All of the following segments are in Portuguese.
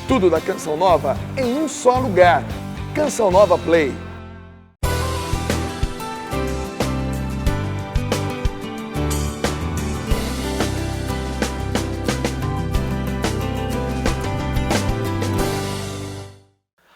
Tudo da Canção Nova em um só lugar. Canção Nova Play.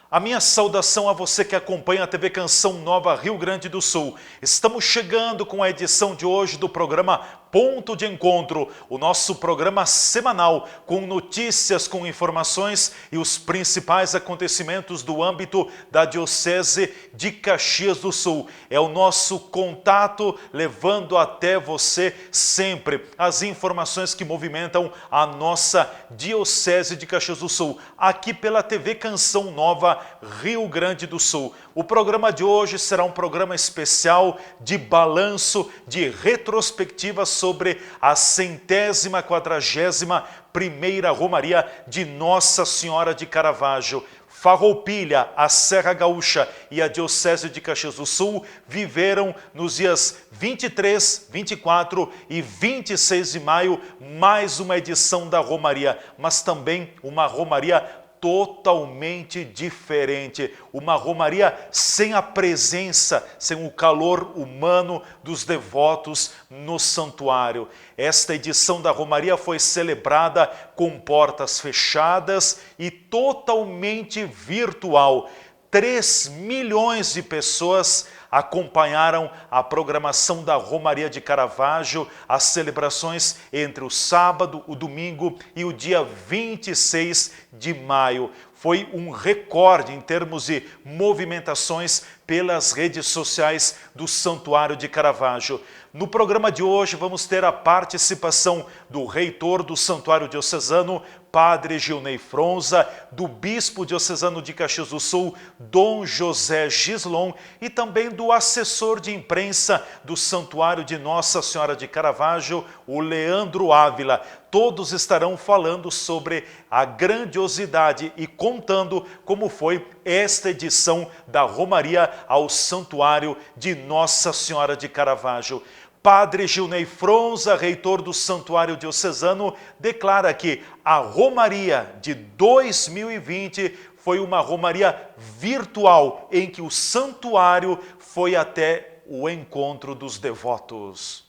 A minha saudação a você que acompanha a TV Canção Nova Rio Grande do Sul. Estamos chegando com a edição de hoje do programa Ponto de Encontro, o nosso programa semanal com notícias, com informações e os principais acontecimentos do âmbito da Diocese de Caxias do Sul. É o nosso contato levando até você sempre as informações que movimentam a nossa Diocese de Caxias do Sul, aqui pela TV Canção Nova Rio Grande do Sul. O programa de hoje será um programa especial de balanço, de retrospectiva sobre a 141ª Romaria de Nossa Senhora de Caravaggio. Farroupilha, a Serra Gaúcha e a Diocese de Caxias do Sul viveram nos dias 23, 24 e 26 de maio mais uma edição da Romaria, mas também uma Romaria totalmente diferente, uma romaria sem a presença, sem o calor humano dos devotos no santuário. Esta edição da romaria foi celebrada com portas fechadas e totalmente virtual. 3 milhões de pessoas acompanharam a programação da Romaria de Caravaggio, as celebrações entre o sábado, o domingo e o dia 26 de maio. Foi um recorde em termos de movimentações pelas redes sociais do Santuário de Caravaggio. No programa de hoje vamos ter a participação do reitor do Santuário Diocesano, Padre Gilney Fronza, do Bispo Diocesano de Caxias do Sul, Dom José Gislon, e também do assessor de imprensa do Santuário de Nossa Senhora de Caravaggio, o Leandro Ávila. Todos estarão falando sobre a grandiosidade e contando como foi esta edição da Romaria ao Santuário de Nossa Senhora de Caravaggio. Padre Gilney Fronza, reitor do Santuário Diocesano, declara que a Romaria de 2020 foi uma Romaria virtual, em que o santuário foi até o encontro dos devotos.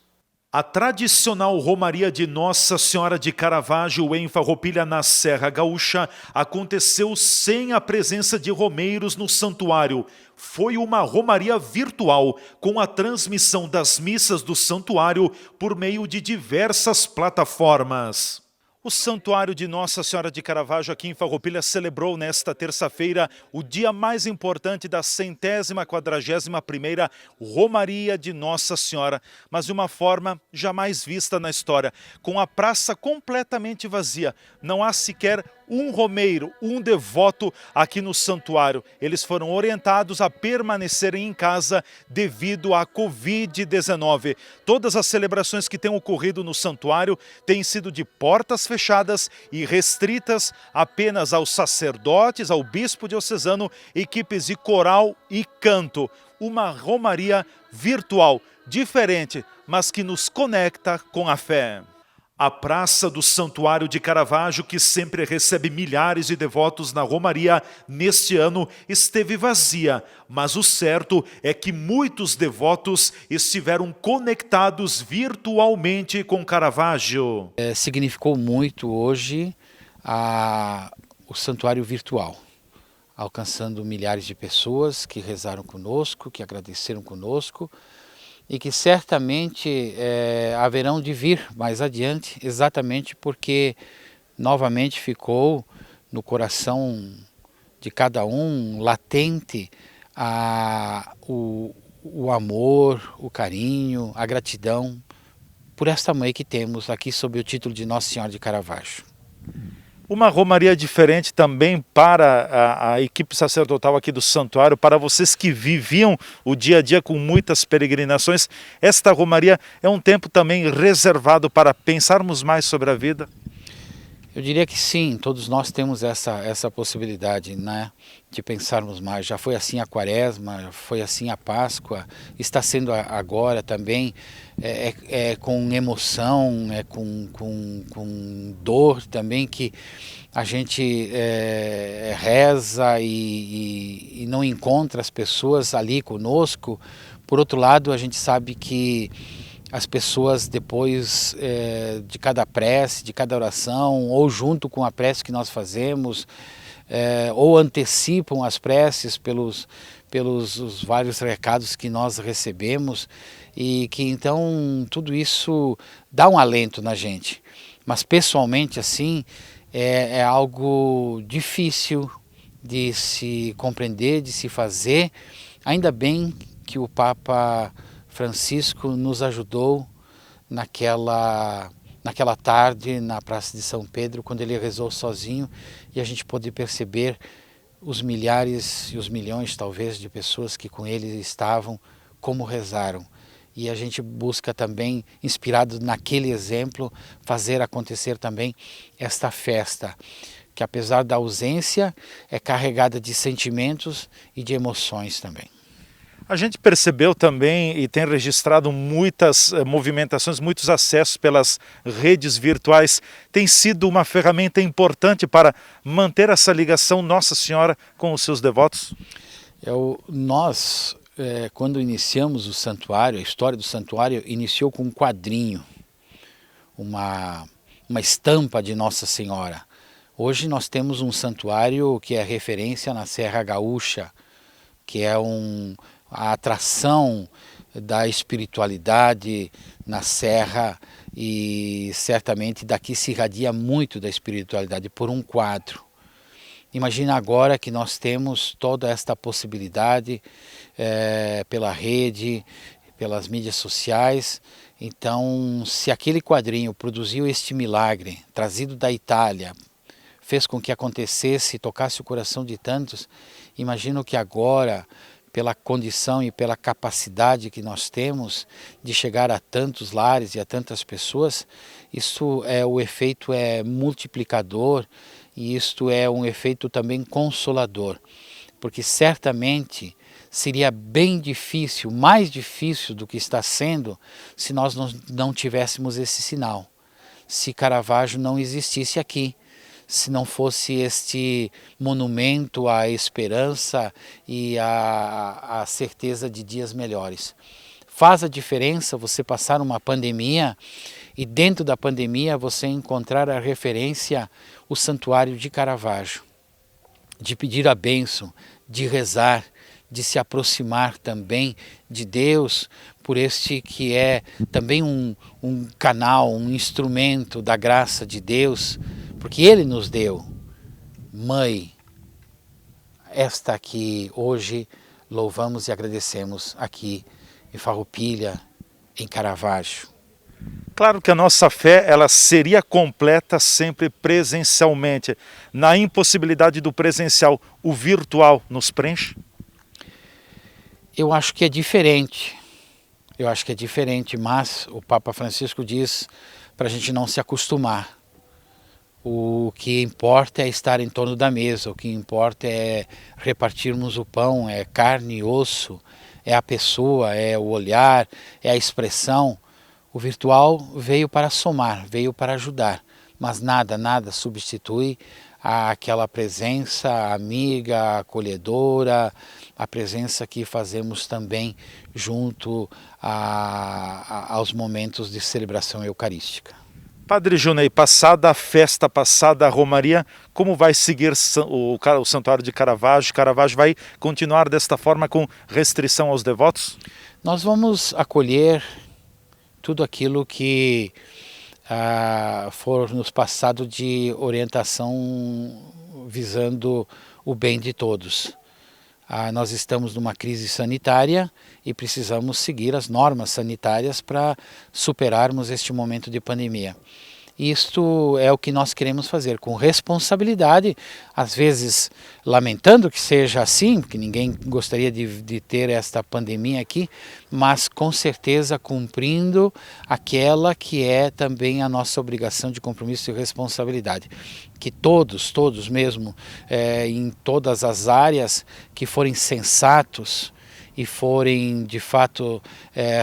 A tradicional Romaria de Nossa Senhora de Caravaggio em Farroupilha, na Serra Gaúcha, aconteceu sem a presença de romeiros no santuário. Foi uma romaria virtual, com a transmissão das missas do santuário por meio de diversas plataformas. O Santuário de Nossa Senhora de Caravaggio aqui em Farroupilha celebrou nesta terça-feira o dia mais importante da 141ª Romaria de Nossa Senhora, mas de uma forma jamais vista na história, com a praça completamente vazia. Não há sequer um romeiro, um devoto aqui no santuário. Eles foram orientados a permanecerem em casa devido à Covid-19. Todas as celebrações que têm ocorrido no santuário têm sido de portas fechadas e restritas apenas aos sacerdotes, ao bispo diocesano, equipes de coral e canto. Uma romaria virtual, diferente, mas que nos conecta com a fé. A Praça do Santuário de Caravaggio, que sempre recebe milhares de devotos na Romaria, neste ano esteve vazia, mas o certo é que muitos devotos estiveram conectados virtualmente com Caravaggio. Significou muito hoje o santuário virtual, alcançando milhares de pessoas que rezaram conosco, que agradeceram conosco, e que certamente haverão de vir mais adiante, exatamente porque novamente ficou no coração de cada um latente o amor, o carinho, a gratidão por esta mãe que temos aqui sob o título de Nossa Senhora de Caravaggio. Uma romaria diferente também para a equipe sacerdotal aqui do santuário, para vocês que viviam o dia a dia com muitas peregrinações. Esta romaria é um tempo também reservado para pensarmos mais sobre a vida? Eu diria que sim, todos nós temos essa possibilidade, né, de pensarmos mais. Já foi assim a Quaresma, já foi assim a Páscoa, está sendo agora também, com emoção, com dor também que a gente reza e não encontra as pessoas ali conosco. Por outro lado, a gente sabe que as pessoas depois de cada prece, de cada oração, ou junto com a prece que nós fazemos, ou antecipam as preces pelos os vários recados que nós recebemos, e que então tudo isso dá um alento na gente. Mas pessoalmente assim, é algo difícil de se compreender, de se fazer. Ainda bem que o Papa Francisco nos ajudou naquela tarde na Praça de São Pedro, quando ele rezou sozinho, e a gente pôde perceber os milhares e os milhões, talvez, de pessoas que com ele estavam, como rezaram. E a gente busca também, inspirado naquele exemplo, fazer acontecer também esta festa, que apesar da ausência, é carregada de sentimentos e de emoções também. A gente percebeu também e tem registrado muitas movimentações, muitos acessos pelas redes virtuais. Tem sido uma ferramenta importante para manter essa ligação Nossa Senhora com os seus devotos? Nós, quando iniciamos o santuário, a história do santuário iniciou com um quadrinho, uma estampa de Nossa Senhora. Hoje nós temos um santuário que é referência na Serra Gaúcha, que é a atração da espiritualidade na Serra, e certamente daqui se irradia muito da espiritualidade por um quadro. Imagina agora que nós temos toda esta possibilidade pela rede, pelas mídias sociais. Então, se aquele quadrinho produziu este milagre, trazido da Itália, fez com que acontecesse e tocasse o coração de tantos, imagino que agora, pela condição e pela capacidade que nós temos de chegar a tantos lares e a tantas pessoas, o efeito é multiplicador, e isto é um efeito também consolador, porque certamente seria bem difícil, mais difícil do que está sendo, se nós não tivéssemos esse sinal, se Caravaggio não existisse aqui, se não fosse este monumento à esperança e à certeza de dias melhores. Faz a diferença você passar uma pandemia e dentro da pandemia você encontrar a referência, o Santuário de Caravaggio, de pedir a bênção, de rezar, de se aproximar também de Deus, por este que é também um canal, um instrumento da graça de Deus, porque Ele nos deu. Mãe, esta que hoje louvamos e agradecemos aqui em Farroupilha, em Caravaggio. Claro que a nossa fé ela seria completa sempre presencialmente. Na impossibilidade do presencial, o virtual nos preenche? Eu acho que é diferente. Mas o Papa Francisco diz para a gente não se acostumar. O que importa é estar em torno da mesa, o que importa é repartirmos o pão, é carne e osso, é a pessoa, é o olhar, é a expressão. O virtual veio para somar, veio para ajudar, mas nada substitui aquela presença amiga, acolhedora, a presença que fazemos também junto aos momentos de celebração eucarística. Padre Junei, passada a festa, passada a Romaria, como vai seguir o Santuário de Caravaggio? Caravaggio vai continuar desta forma com restrição aos devotos? Nós vamos acolher tudo aquilo que for nos passado de orientação visando o bem de todos. Nós estamos numa crise sanitária e precisamos seguir as normas sanitárias para superarmos este momento de pandemia. Isto é o que nós queremos fazer, com responsabilidade, às vezes lamentando que seja assim, porque ninguém gostaria de ter esta pandemia aqui, mas com certeza cumprindo aquela que é também a nossa obrigação de compromisso e responsabilidade. Que todos mesmo, em todas as áreas, que forem sensatos e forem de fato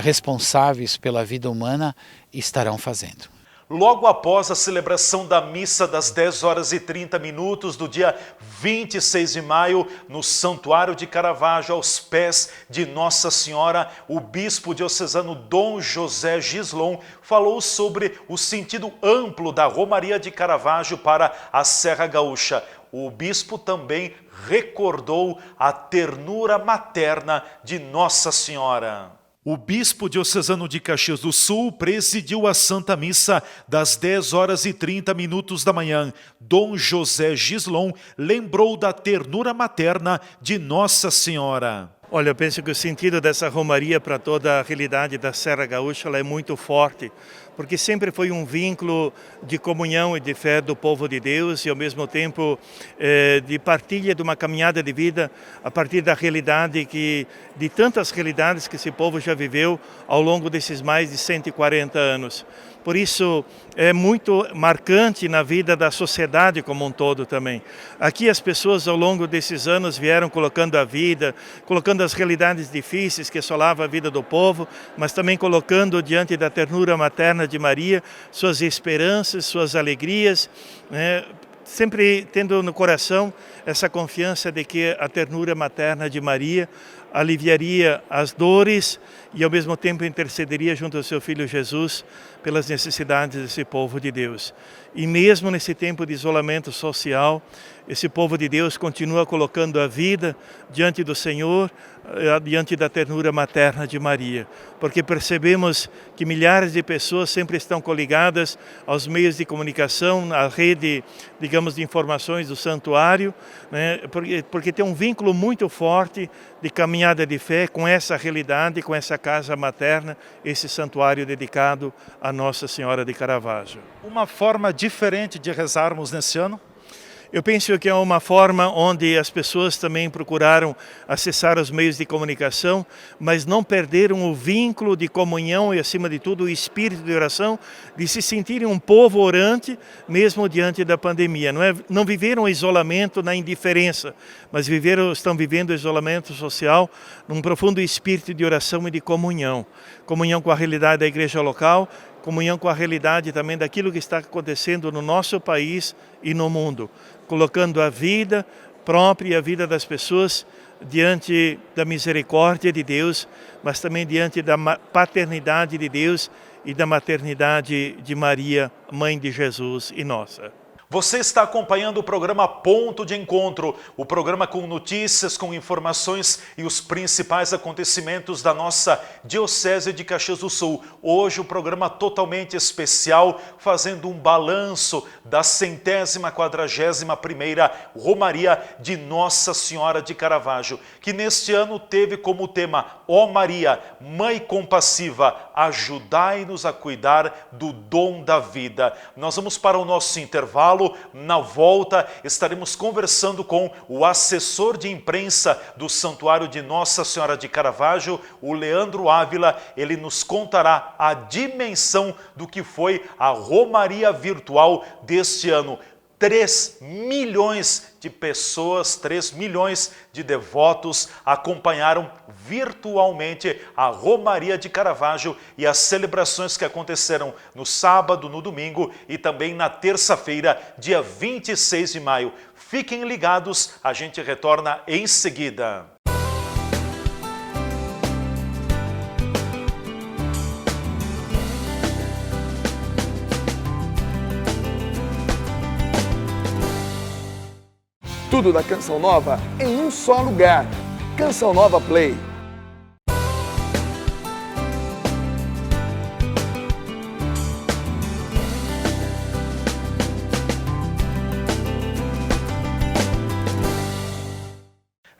responsáveis pela vida humana, estarão fazendo. Logo após a celebração da missa das 10h30 do dia 26 de maio, no Santuário de Caravaggio, aos pés de Nossa Senhora, o bispo diocesano Dom José Gislon falou sobre o sentido amplo da Romaria de Caravaggio para a Serra Gaúcha. O bispo também recordou a ternura materna de Nossa Senhora. O bispo diocesano de Caxias do Sul presidiu a Santa Missa das 10h30 da manhã. Dom José Gislon lembrou da ternura materna de Nossa Senhora. Olha, eu penso que o sentido dessa romaria para toda a realidade da Serra Gaúcha ela é muito forte, porque sempre foi um vínculo de comunhão e de fé do povo de Deus e ao mesmo tempo de partilha de uma caminhada de vida a partir da realidade de tantas realidades que esse povo já viveu ao longo desses mais de 140 anos. Por isso é muito marcante na vida da sociedade como um todo também. Aqui as pessoas ao longo desses anos vieram colocando a vida, colocando as realidades difíceis que assolavam a vida do povo, mas também colocando diante da ternura materna de Maria suas esperanças, suas alegrias, né? Sempre tendo no coração essa confiança de que a ternura materna de Maria aliviaria as dores e ao mesmo tempo intercederia junto ao seu Filho Jesus pelas necessidades desse povo de Deus. E mesmo nesse tempo de isolamento social, esse povo de Deus continua colocando a vida diante do Senhor, diante da ternura materna de Maria, porque percebemos que milhares de pessoas sempre estão coligadas aos meios de comunicação, à rede, digamos, de informações do santuário, né? Porque tem um vínculo muito forte de caminhada de fé com essa realidade, com essa casa materna, esse santuário dedicado a Nossa Senhora de Caravaggio. Uma forma diferente de rezarmos nesse ano? Eu penso que é uma forma onde as pessoas também procuraram acessar os meios de comunicação, mas não perderam o vínculo de comunhão e, acima de tudo, o espírito de oração, de se sentirem um povo orante, mesmo diante da pandemia. Não viveram o isolamento na indiferença, mas estão vivendo o isolamento social num profundo espírito de oração e de comunhão. Comunhão com a realidade da igreja local, comunhão com a realidade também daquilo que está acontecendo no nosso país e no mundo, colocando a vida própria e a vida das pessoas diante da misericórdia de Deus, mas também diante da paternidade de Deus e da maternidade de Maria, mãe de Jesus e nossa. Você está acompanhando o programa Ponto de Encontro, o programa com notícias, com informações e os principais acontecimentos da nossa Diocese de Caxias do Sul. Hoje o programa totalmente especial, fazendo um balanço da 141ª Romaria de Nossa Senhora de Caravaggio, que neste ano teve como tema: Ó Maria, Mãe compassiva, ajudai-nos a cuidar do dom da vida. Nós vamos para o nosso intervalo. Na volta, estaremos conversando com o assessor de imprensa do Santuário de Nossa Senhora de Caravaggio, o Leandro Ávila. Ele nos contará a dimensão do que foi a Romaria virtual deste ano. 3 milhões de pessoas, 3 milhões de devotos acompanharam virtualmente a Romaria de Caravaggio e as celebrações que aconteceram no sábado, no domingo e também na terça-feira, dia 26 de maio. Fiquem ligados, a gente retorna em seguida. Tudo da Canção Nova em um só lugar. Canção Nova Play.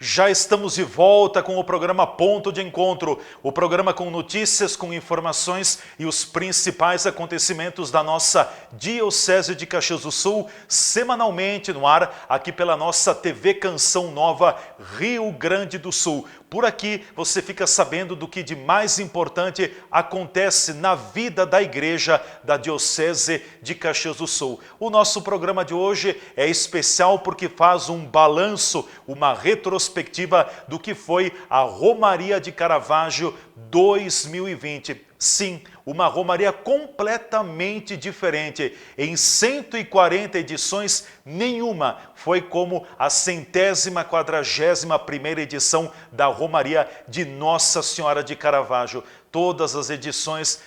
Já estamos de volta com o programa Ponto de Encontro, o programa com notícias, com informações e os principais acontecimentos da nossa Diocese de Caxias do Sul, semanalmente no ar, aqui pela nossa TV Canção Nova, Rio Grande do Sul. Por aqui você fica sabendo do que de mais importante acontece na vida da Igreja da Diocese de Caxias do Sul. O nosso programa de hoje é especial porque faz um balanço, uma retrospectiva do que foi a Romaria de Caravaggio 2020. Sim, uma romaria completamente diferente. Em 140 edições, nenhuma foi como a 141ª edição da Romaria de Nossa Senhora de Caravaggio. Todas as edições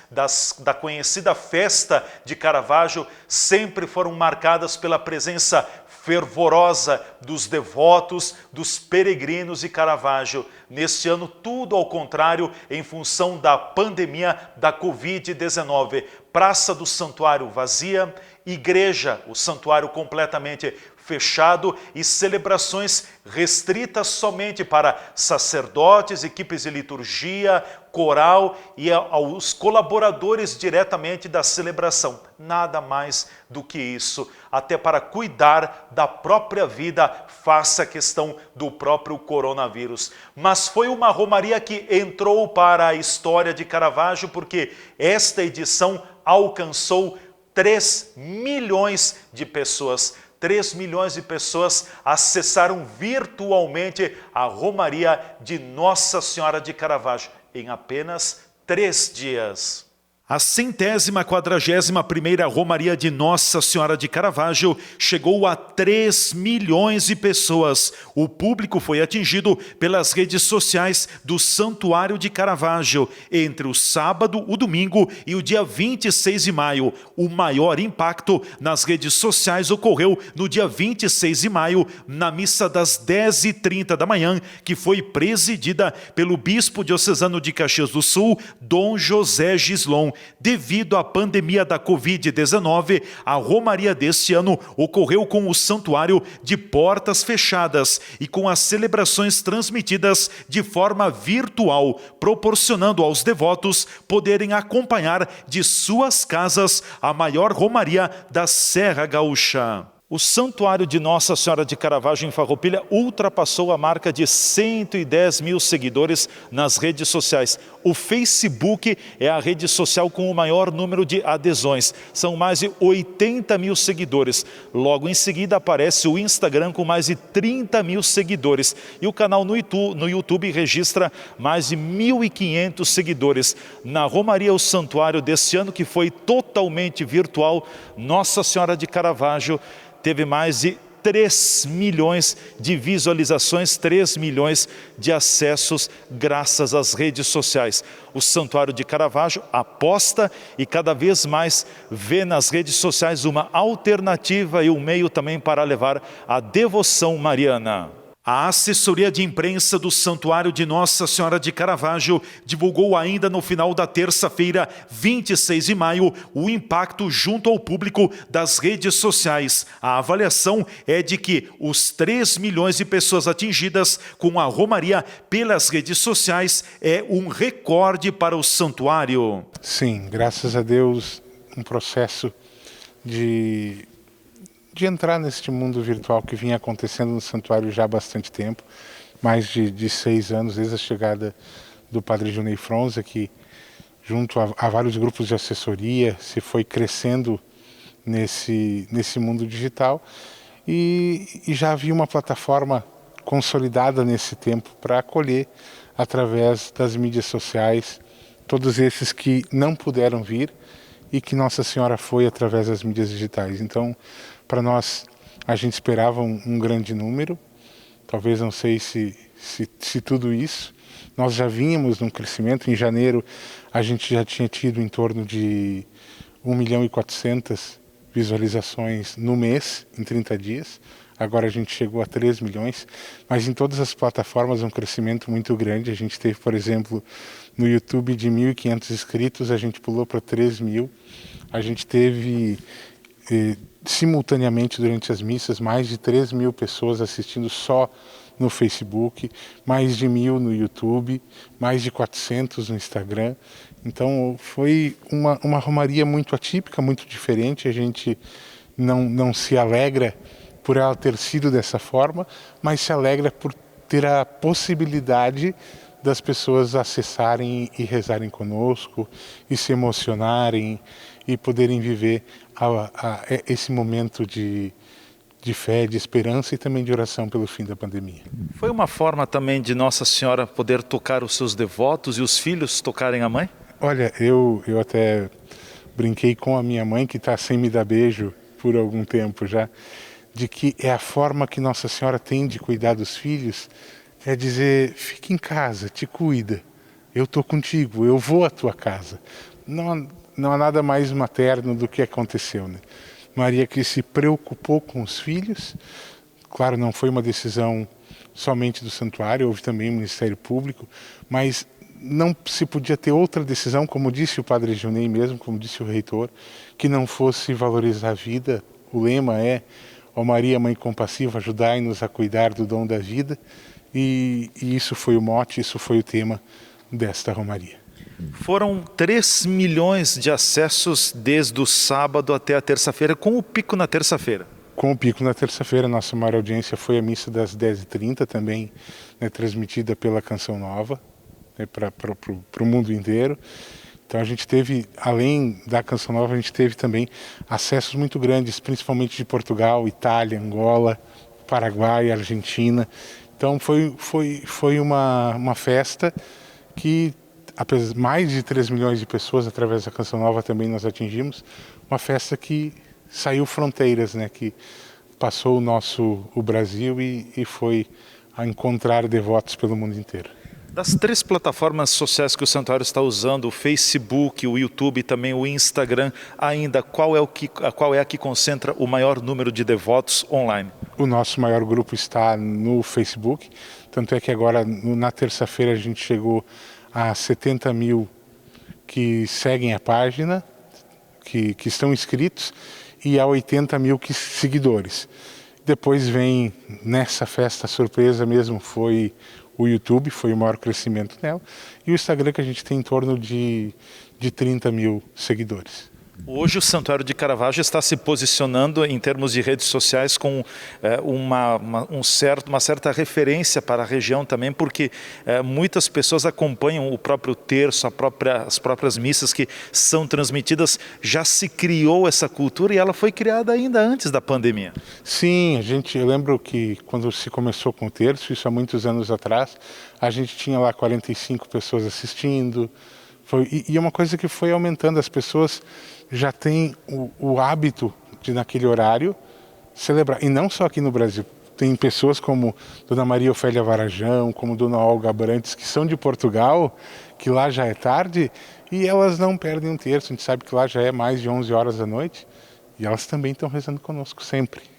da conhecida festa de Caravaggio sempre foram marcadas pela presença fervorosa dos devotos, dos peregrinos de Caravaggio. Neste ano, tudo ao contrário, em função da pandemia da Covid-19. Praça do Santuário vazia, igreja, o santuário completamente fechado e celebrações restritas somente para sacerdotes, equipes de liturgia, coral e aos colaboradores diretamente da celebração. Nada mais do que isso, até para cuidar da própria vida face à questão do próprio coronavírus. Mas foi uma romaria que entrou para a história de Caravaggio porque esta edição alcançou 3 milhões de pessoas. 3 milhões de pessoas acessaram virtualmente a Romaria de Nossa Senhora de Caravaggio em apenas 3 dias. A 141ª Romaria de Nossa Senhora de Caravaggio chegou a 3 milhões de pessoas. O público foi atingido pelas redes sociais do Santuário de Caravaggio entre o sábado, o domingo e o dia 26 de maio. O maior impacto nas redes sociais ocorreu no dia 26 de maio, na missa das 10h30 da manhã, que foi presidida pelo bispo diocesano de Caxias do Sul, Dom José Gislon. Devido à pandemia da Covid-19, a romaria deste ano ocorreu com o santuário de portas fechadas e com as celebrações transmitidas de forma virtual, proporcionando aos devotos poderem acompanhar de suas casas a maior romaria da Serra Gaúcha. O Santuário de Nossa Senhora de Caravaggio em Farroupilha ultrapassou a marca de 110 mil seguidores nas redes sociais. O Facebook é a rede social com o maior número de adesões. São mais de 80 mil seguidores. Logo em seguida aparece o Instagram com mais de 30 mil seguidores. E o canal no YouTube registra mais de 1.500 seguidores. Na Romaria, o Santuário deste ano, que foi totalmente virtual, Nossa Senhora de Caravaggio teve mais de 3 milhões de visualizações, 3 milhões de acessos graças às redes sociais. O Santuário de Caravaggio aposta e cada vez mais vê nas redes sociais uma alternativa e um meio também para levar a devoção mariana. A assessoria de imprensa do Santuário de Nossa Senhora de Caravaggio divulgou ainda no final da terça-feira, 26 de maio, o impacto junto ao público das redes sociais. A avaliação é de que os 3 milhões de pessoas atingidas com a romaria pelas redes sociais é um recorde para o santuário. Sim, graças a Deus, um processo de entrar neste mundo virtual que vinha acontecendo no santuário já há bastante tempo, mais de 6 anos, desde a chegada do padre Junei Fronza, que junto a vários grupos de assessoria se foi crescendo nesse mundo digital e já havia uma plataforma consolidada nesse tempo para acolher através das mídias sociais todos esses que não puderam vir e que Nossa Senhora foi através das mídias digitais. Então, para nós, a gente esperava um grande número, talvez não sei se tudo isso. Nós já vínhamos num crescimento. Em janeiro, a gente já tinha tido em torno de 1.400.000 visualizações no mês, em 30 dias. Agora a gente chegou a 3 milhões, mas em todas as plataformas um crescimento muito grande. A gente teve, por exemplo, no YouTube de 1.500 inscritos, a gente pulou para 3.000. A gente teve simultaneamente durante as missas mais de 3 mil pessoas assistindo só no Facebook, mais de 1000 no YouTube, mais de 400 no Instagram. Então foi uma romaria muito atípica, muito diferente. A gente não se alegra por ela ter sido dessa forma, mas se alegra por ter a possibilidade das pessoas acessarem e rezarem conosco, e se emocionarem, e poderem viver esse momento de fé, de esperança e também de oração pelo fim da pandemia. Foi uma forma também de Nossa Senhora poder tocar os seus devotos e os filhos tocarem a mãe? Olha, eu até brinquei com a minha mãe, que está sem me dar beijo por algum tempo já, de que é a forma que Nossa Senhora tem de cuidar dos filhos, é dizer, fica em casa, te cuida, eu estou contigo, eu vou à tua casa. Não há nada mais materno do que aconteceu, né? Maria que se preocupou com os filhos, claro, não foi uma decisão somente do santuário, houve também o Ministério Público, mas não se podia ter outra decisão, como disse o padre Junei mesmo, como disse o reitor, que não fosse valorizar a vida. O lema é, ó Maria, Mãe Compassiva, ajudai-nos a cuidar do dom da vida, e isso foi o mote, isso foi o tema desta romaria. Foram 3 milhões de acessos desde o sábado até a terça-feira, com o pico na terça-feira. Com o pico na terça-feira, nossa maior audiência foi a missa das 10h30, também, né, transmitida pela Canção Nova, né, para o mundo inteiro. Então a gente teve, além da Canção Nova, a gente teve também acessos muito grandes, principalmente de Portugal, Itália, Angola, Paraguai, Argentina. Então foi uma festa que, apesar de mais de 3 milhões de pessoas, através da Canção Nova também nós atingimos, uma festa que saiu fronteiras, né, que passou o Brasil e foi a encontrar devotos pelo mundo inteiro. Das 3 plataformas sociais que o santuário está usando, o Facebook, o YouTube e também o Instagram, ainda qual é a que concentra o maior número de devotos online? O nosso maior grupo está no Facebook, tanto é que agora na terça-feira a gente chegou a 70 mil que seguem a página, que estão inscritos, e a 80 mil seguidores. Depois vem, nessa festa surpresa mesmo, foi o YouTube, foi o maior crescimento nela, e o Instagram, que a gente tem em torno de 30 mil seguidores. Hoje o Santuário de Caravaggio está se posicionando em termos de redes sociais com uma certa referência para a região também, porque muitas pessoas acompanham o próprio terço, as próprias missas que são transmitidas. Já se criou essa cultura e ela foi criada ainda antes da pandemia. Sim, eu lembro que quando se começou com o terço, isso há muitos anos atrás, a gente tinha lá 45 pessoas assistindo, e é uma coisa que foi aumentando. As pessoas já têm o hábito de, naquele horário, celebrar. E não só aqui no Brasil. Tem pessoas como Dona Maria Ofélia Varajão, como Dona Olga Abrantes, que são de Portugal, que lá já é tarde, e elas não perdem um terço. A gente sabe que lá já é mais de 11 horas da noite, e elas também estão rezando conosco sempre.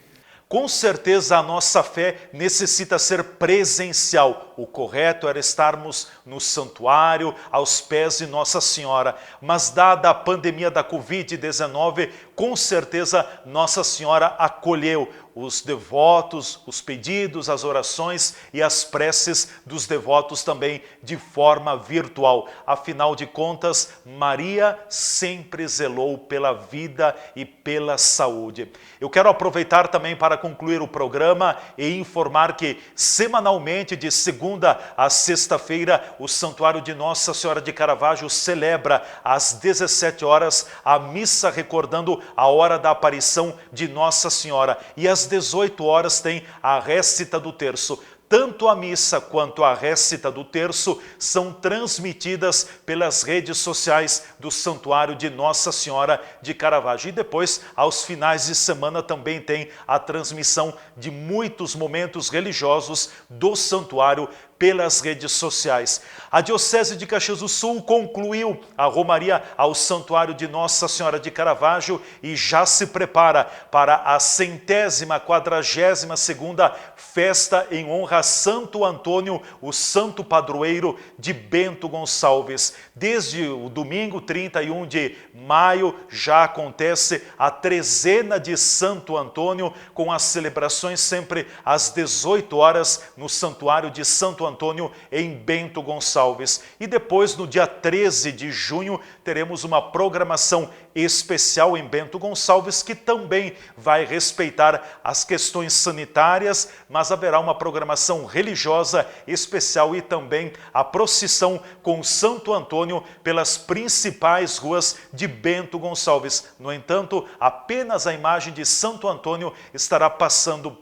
Com certeza a nossa fé necessita ser presencial. O correto era estarmos no santuário, aos pés de Nossa Senhora. Mas dada a pandemia da Covid-19, com certeza Nossa Senhora acolheu os devotos, os pedidos, as orações e as preces dos devotos também de forma virtual. Afinal de contas, Maria sempre zelou pela vida e pela saúde. Eu quero aproveitar também para concluir o programa e informar que semanalmente, de segunda a sexta-feira, o Santuário de Nossa Senhora de Caravaggio celebra às 17 horas a missa recordando a hora da aparição de Nossa Senhora, e às 18 horas tem a récita do terço. Tanto a missa quanto a récita do terço são transmitidas pelas redes sociais do Santuário de Nossa Senhora de Caravaggio. E depois, aos finais de semana, também tem a transmissão de muitos momentos religiosos do santuário pelas redes sociais. A Diocese de Caxias do Sul concluiu a romaria ao Santuário de Nossa Senhora de Caravaggio e já se prepara para a 142ª festa em honra a Santo Antônio, o santo padroeiro de Bento Gonçalves. Desde o domingo 31 de maio já acontece a trezena de Santo Antônio, com as celebrações sempre às 18 horas no Santuário de Santo Antônio em Bento Gonçalves. E depois, no dia 13 de junho, teremos uma programação especial em Bento Gonçalves, que também vai respeitar as questões sanitárias, mas haverá uma programação religiosa especial e também a procissão com Santo Antônio pelas principais ruas de Bento Gonçalves. No entanto, apenas a imagem de Santo Antônio estará passando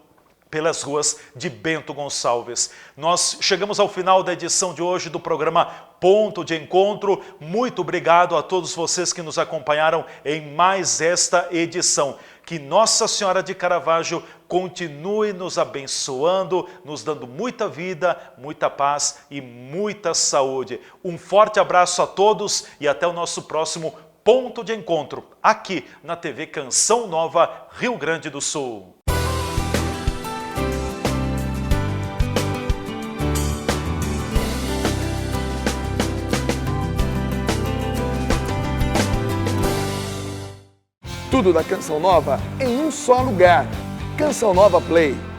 pelas ruas de Bento Gonçalves. Nós chegamos ao final da edição de hoje do programa Ponto de Encontro. Muito obrigado a todos vocês que nos acompanharam em mais esta edição. Que Nossa Senhora de Caravaggio continue nos abençoando, nos dando muita vida, muita paz e muita saúde. Um forte abraço a todos e até o nosso próximo Ponto de Encontro, aqui na TV Canção Nova, Rio Grande do Sul. Tudo da Canção Nova em um só lugar. Canção Nova Play.